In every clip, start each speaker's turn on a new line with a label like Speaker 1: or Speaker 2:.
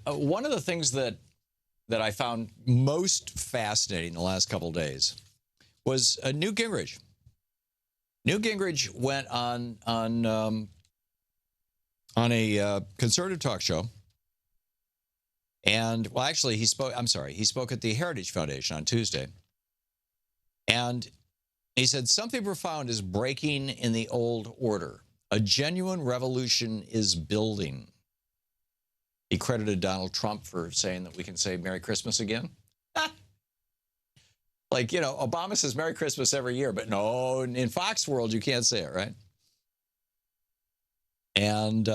Speaker 1: one of the things that I found most fascinating the last couple of days was Newt Gingrich. Newt Gingrich went on a conservative talk show, and well, actually, he spoke. I'm sorry, he spoke at the Heritage Foundation on Tuesday, and he said something profound is breaking in the old order. A genuine revolution is building. He credited Donald Trump for saying that we can say Merry Christmas again. Like, you know, Obama says Merry Christmas every year, but no, in Fox world, you can't say it, right? And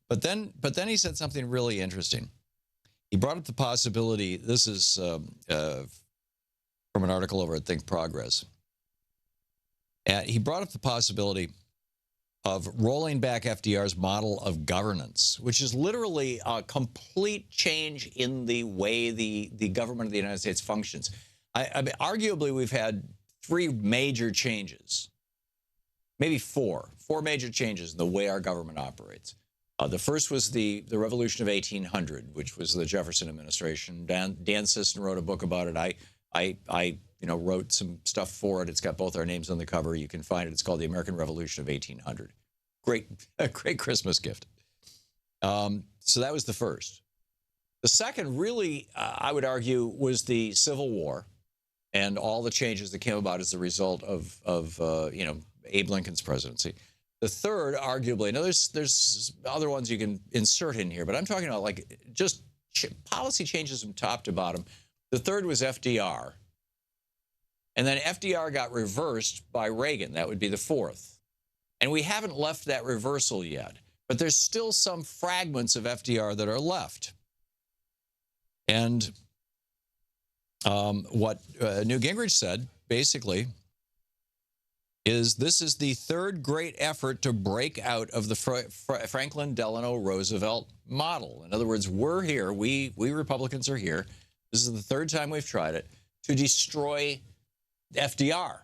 Speaker 1: but then he said something really interesting. He brought up the possibility. This is from an article over at Think Progress. And he brought up the possibility of rolling back FDR's model of governance, which is literally a complete change in the way the government of the United States functions. I mean, arguably, we've had three major changes, maybe four major changes in the way our government operates. The first was the Revolution of 1800, which was the Jefferson administration. Dan Sisson wrote a book about it. I wrote some stuff for it. It's got both our names on the cover. You can find it. It's called The American Revolution of 1800. A great Christmas gift. So that was the first. The second, really, I would argue, was the Civil War and all the changes that came about as a result of Abe Lincoln's presidency. The third, arguably, now there's other ones you can insert in here, but I'm talking about like just policy changes from top to bottom. The third was FDR. And then FDR got reversed by Reagan. That would be the fourth. And we haven't left that reversal yet. But there's still some fragments of FDR that are left. And what Newt Gingrich said, basically, is this is the third great effort to break out of the Franklin Delano Roosevelt model. In other words, we're here. We Republicans are here. This is the third time we've tried it to destroy FDR.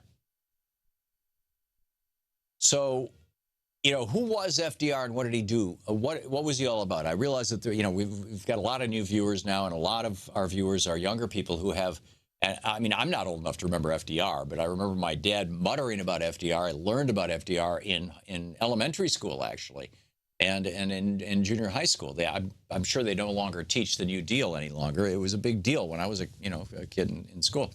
Speaker 1: So, who was FDR and what did he do? What was he all about? I realize that we've got a lot of new viewers now, and a lot of our viewers are younger people who have. And I mean, I'm not old enough to remember FDR, but I remember my dad muttering about FDR. I learned about FDR in elementary school, actually, and in junior high school. I'm sure they no longer teach the New Deal any longer. It was a big deal when I was a kid in school.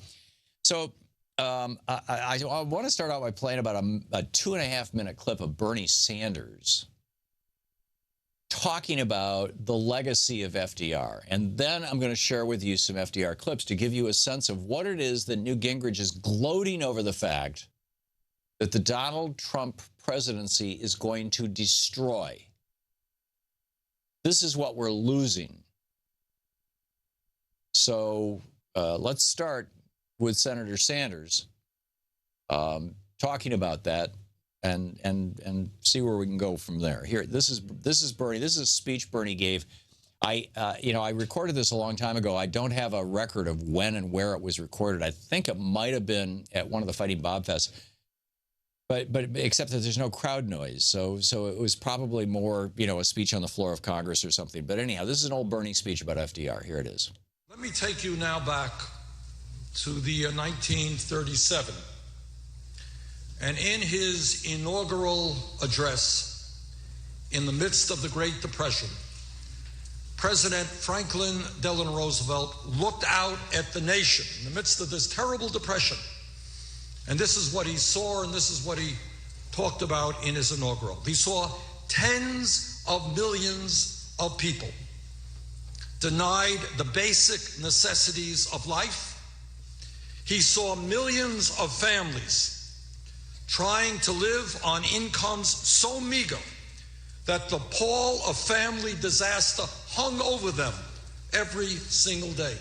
Speaker 1: So I want to start out by playing about a 2.5-minute clip of Bernie Sanders talking about the legacy of FDR. And then I'm going to share with you some FDR clips to give you a sense of what it is that Newt Gingrich is gloating over the fact that the Donald Trump presidency is going to destroy. This is what we're losing. So let's start with Senator Sanders talking about that. And see where we can go from there. Here, this is Bernie. This is a speech Bernie gave. I recorded this a long time ago. I don't have a record of when and where it was recorded. I think it might have been at one of the Fighting Bob Fests, but except that there's no crowd noise. So it was probably more, a speech on the floor of Congress or something. But anyhow, this is an old Bernie speech about FDR. Here it is.
Speaker 2: Let me take you now back to the 1937. And in his inaugural address, in the midst of the Great Depression, President Franklin Delano Roosevelt looked out at the nation in the midst of this terrible depression. And this is what he saw, and this is what he talked about in his inaugural. He saw tens of millions of people denied the basic necessities of life. He saw millions of families trying to live on incomes so meager that the pall of family disaster hung over them every single day.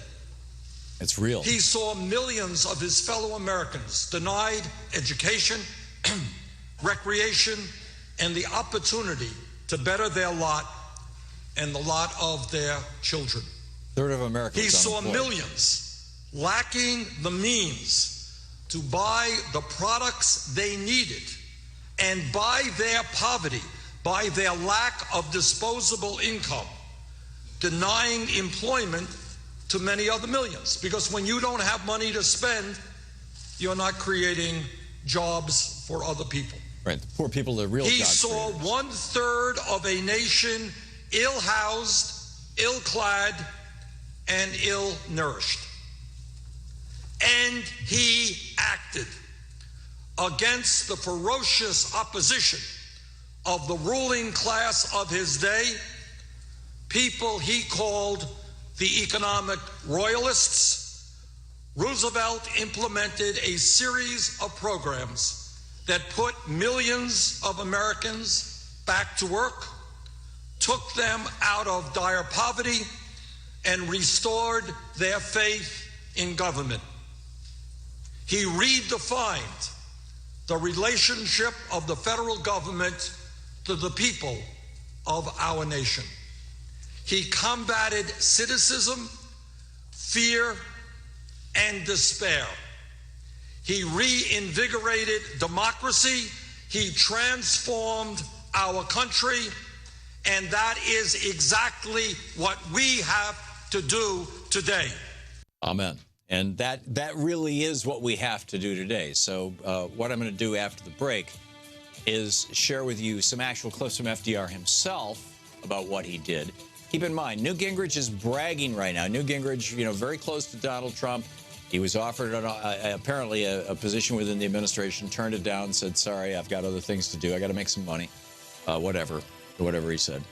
Speaker 1: It's real.
Speaker 2: He saw millions of his fellow Americans denied education, recreation, and the opportunity to better their lot and the lot of their children.
Speaker 1: Third of Americans.
Speaker 2: He saw millions lacking the means to buy the products they needed, and by their poverty, by their lack of disposable income, denying employment to many other millions. Because when you don't have money to spend, you're not creating jobs for other people.
Speaker 1: Right, the poor people, the real
Speaker 2: He
Speaker 1: job
Speaker 2: saw
Speaker 1: creators.
Speaker 2: 1/3 of a nation ill-housed, ill-clad, and ill-nourished. And he acted against the ferocious opposition of the ruling class of his day, people he called the economic royalists. Roosevelt implemented a series of programs that put millions of Americans back to work, took them out of dire poverty, and restored their faith in government. He redefined the relationship of the federal government to the people of our nation. He combated cynicism, fear, and despair. He reinvigorated democracy. He transformed our country. And that is exactly what we have to do today.
Speaker 1: Amen. And that really is what we have to do today. So what I'm going to do after the break is share with you some actual clips from FDR himself about what he did. Keep in mind, Newt Gingrich is bragging right now. Newt Gingrich, very close to Donald Trump. He was offered apparently a position within the administration, turned it down, said, sorry, I've got other things to do. I got to make some money, whatever he said.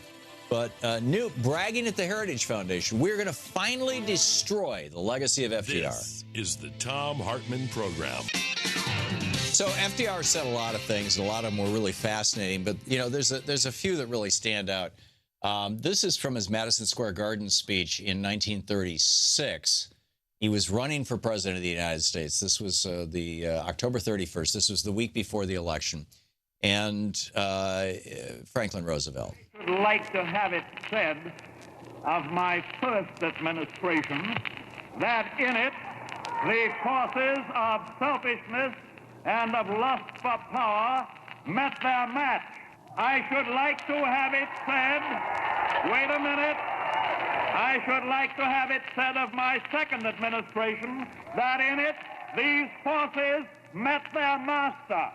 Speaker 1: But Newt bragging at the Heritage Foundation, we're going to finally destroy the legacy of FDR.
Speaker 3: This is the Thom Hartmann Program.
Speaker 1: So FDR said a lot of things, and a lot of them were really fascinating. But, there's a few that really stand out. This is from his Madison Square Garden speech in 1936. He was running for president of the United States. This was the October 31st. This was the week before the election. And Franklin Roosevelt.
Speaker 4: I would like to have it said of my first administration that in it the forces of selfishness and of lust for power met their match. I should like to have it said, wait a minute, I should like to have it said of my second administration that in it these forces met their master.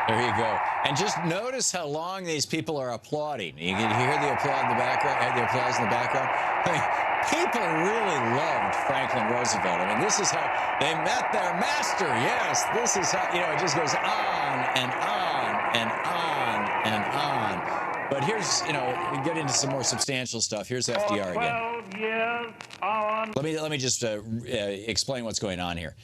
Speaker 1: There you go. And just notice how long these people are applauding. You can hear the applause in the background. The applause in the background. I mean, people really loved Franklin Roosevelt. I mean, this is how they met their master. Yes, this is how, it just goes on and on and on and on. But here's, we get into some more substantial stuff. Here's FDR again.
Speaker 4: 12 years on.
Speaker 1: Let me just explain what's going on here.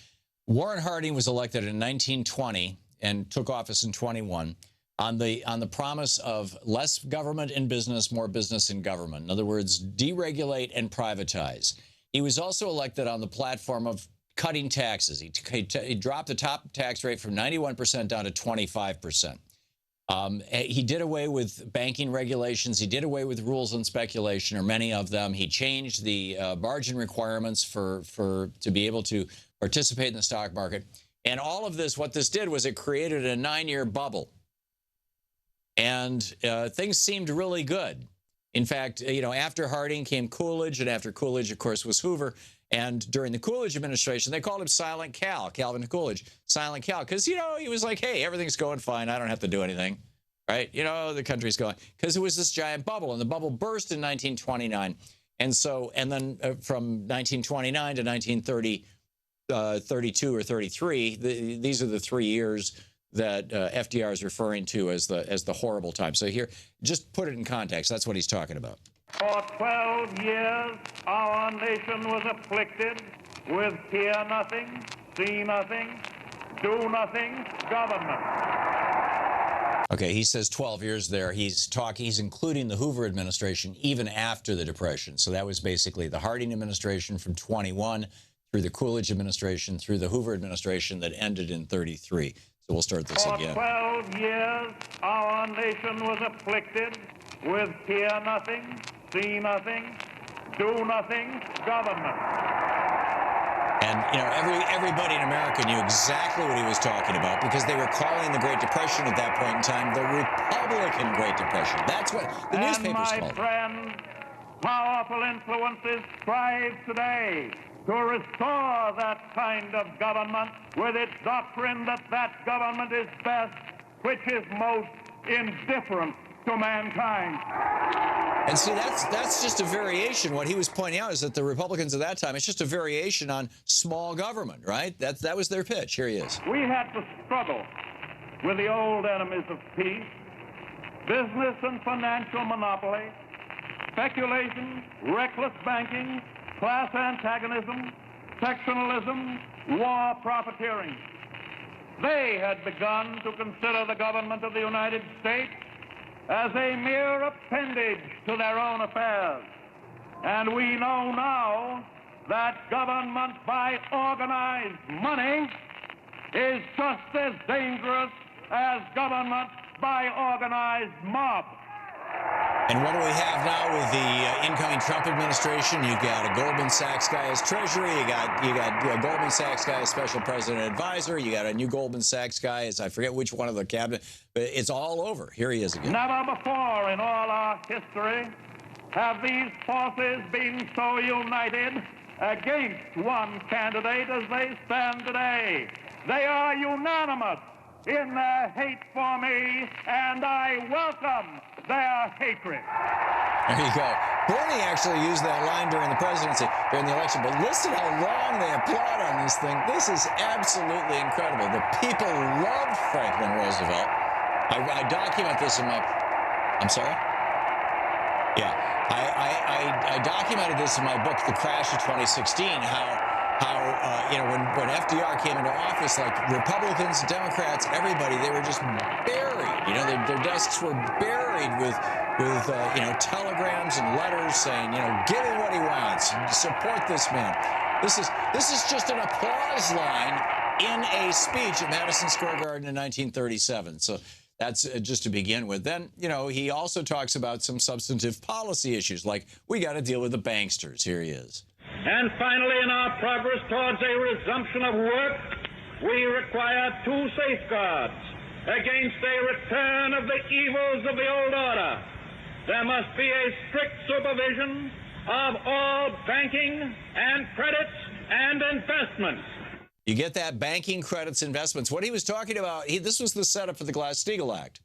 Speaker 1: Warren Harding was elected in 1920 and took office in 21 on the promise of less government in business, more business in government. In other words, deregulate and privatize. He was also elected on the platform of cutting taxes. He dropped the top tax rate from 91% down to 25%. He did away with banking regulations. He did away with rules on speculation, or many of them. He changed the margin requirements to be able to participate in the stock market. And all of this, what this did was it created a 9-year bubble. And things seemed really good. In fact, after Harding came Coolidge, and after Coolidge, of course, was Hoover. And during the Coolidge administration, they called him Silent Cal, Calvin Coolidge, Silent Cal, because, he was like, hey, everything's going fine. I don't have to do anything, right? The country's going, because it was this giant bubble, and the bubble burst in 1929. And then from 1929 to 1930, 32 or 33, these are the 3 years that FDR is referring to as the horrible time. So here, just put it in context. That's what he's talking about.
Speaker 4: For 12 years, our nation was afflicted with hear nothing, see nothing, do nothing government.
Speaker 1: Okay, he says 12 years there. He's including the Hoover administration even after the Depression. So that was basically the Harding administration from 21 through the Coolidge administration, through the Hoover administration that ended in 33. So we'll start this again.
Speaker 4: For 12 years, our nation was afflicted with hear nothing, see nothing, do nothing government.
Speaker 1: And, everybody in America knew exactly what he was talking about, because they were calling the Great Depression at that point in time the Republican Great Depression. That's what the newspapers called it.
Speaker 4: And my friend, powerful influences strive today to restore that kind of government with its doctrine that that government is best which is most indifferent to mankind.
Speaker 1: And see, that's just a variation. What he was pointing out is that the Republicans at that time, it's just a variation on small government, right? That was their pitch. Here he is.
Speaker 4: We had to struggle with the old enemies of peace, business and financial monopoly, speculation, reckless banking, class antagonism, sectionalism, war profiteering. They had begun to consider the government of the United States as a mere appendage to their own affairs. And we know now that government by organized money is just as dangerous as government by organized mob.
Speaker 1: And what do we have now with the incoming Trump administration? You got a Goldman Sachs guy as Treasury. You got a Goldman Sachs guy as Special President Advisor. You got a new Goldman Sachs guy as I forget which one of the cabinet. But it's all over. Here he is again.
Speaker 4: Never before in all our history have these forces been so united against one candidate as they stand today. They are unanimous in their hate for me, and I welcome their hatred.
Speaker 1: There you go. Bernie actually used that line during the presidency, during the election, but listen how long they applaud on this thing. This is absolutely incredible. The people loved Franklin Roosevelt. I document this in my... I'm sorry? Yeah. I documented this in my book, The Crash of 2016, how when FDR came into office, like Republicans, Democrats, everybody, they were just buried. Their desks were buried with telegrams and letters saying, give him what he wants, support this man. This is just an applause line in a speech at Madison Square Garden in 1937. So that's just to begin with. Then, he also talks about some substantive policy issues, like we got to deal with the banksters. Here he is.
Speaker 5: And finally, in our progress towards a resumption of work, we require two safeguards against a return of the evils of the old order. There must be a strict supervision of all banking and credits and investments.
Speaker 1: You get that, banking, credits, investments. What he was talking about, this was the setup for the Glass-Steagall Act,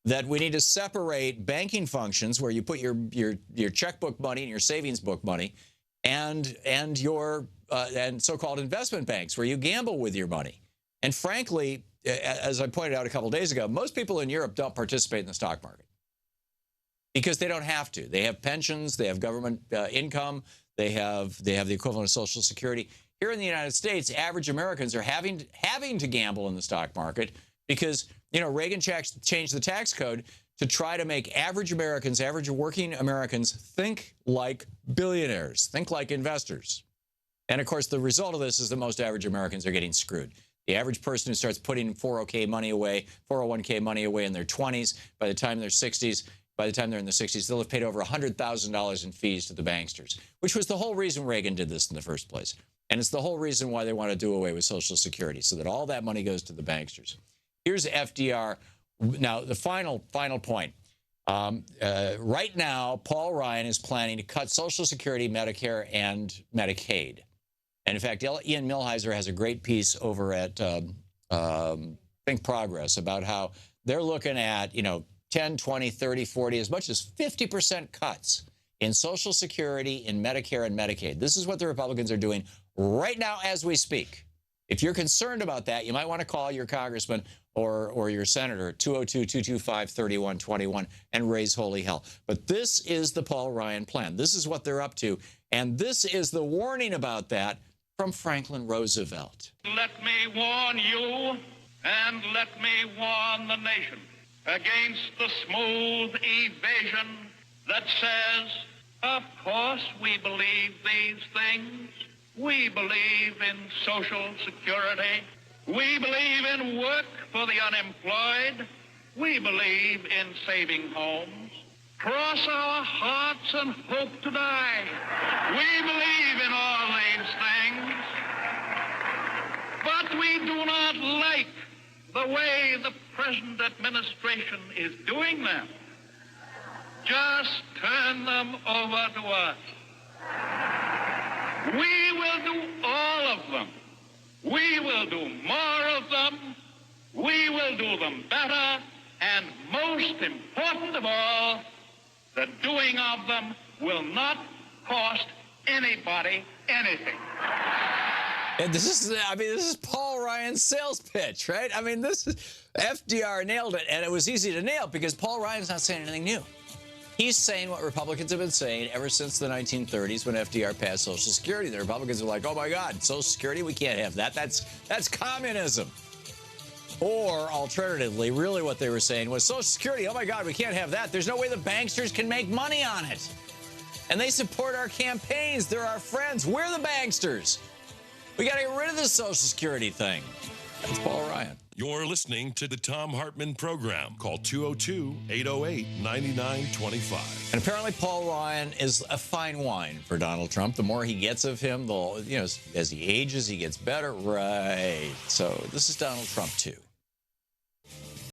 Speaker 1: that we need to separate banking functions where you put your checkbook money and your savings book money and your so-called investment banks where you gamble with your money. And frankly, as I pointed out a couple of days ago, most people in Europe don't participate in the stock market because they don't have to. They have pensions, they have government income, they have the equivalent of Social Security. Here in the United States, average Americans are having to gamble in the stock market because Reagan changed the tax code to try to make average Americans, average working Americans, think like billionaires, think like investors. And of course, the result of this is that most average Americans are getting screwed. The average person who starts putting 401k money away in their 20s, by the time they're in the 60s, they'll have paid over $100,000 in fees to the banksters, which was the whole reason Reagan did this in the first place. And it's the whole reason why they want to do away with Social Security, so that all that money goes to the banksters. Here's FDR. Now, the final point. Right now, Paul Ryan is planning to cut Social Security, Medicare, and Medicaid. And in fact, Ian Millhiser has a great piece over at Think Progress about how they're looking at, 10, 20, 30, 40, as much as 50% cuts in Social Security, in Medicare, and Medicaid. This is what the Republicans are doing right now as we speak. If you're concerned about that, you might want to call your congressman or your senator, 202-225-3121, and raise holy hell. But this is the Paul Ryan plan. This is what they're up to. And this is the warning about that from Franklin Roosevelt.
Speaker 6: Let me warn you, and let me warn the nation against the smooth evasion that says, of course we believe these things. We believe in Social Security. We believe in work for the unemployed. We believe in saving homes. Cross our hearts and hope to die. We believe in all these things. But we do not like the way the present administration is doing them. Just turn them over to us. We will do all of them. We will do more of them. We will do them better. And most important of all, the doing of them will not cost anybody anything.
Speaker 1: And this is Paul Ryan's sales pitch, right? I mean, this is FDR nailed it, and it was easy to nail because Paul Ryan's not saying anything new. He's saying what Republicans have been saying ever since the 1930s when FDR passed Social Security. The Republicans are like, oh my God, Social Security, we can't have that. That's communism. Or alternatively, really what they were saying was Social Security, oh my God, we can't have that. There's no way the banksters can make money on it. And they support our campaigns. They're our friends. We're the banksters. We got to get rid of this Social Security thing. That's Paul Ryan.
Speaker 3: You're listening to the Thom Hartmann Program. Call 202-808-9925.
Speaker 1: And apparently Paul Ryan is a fine wine for Donald Trump. The more he gets of him, as he ages, he gets better. Right. So this is Donald Trump, too.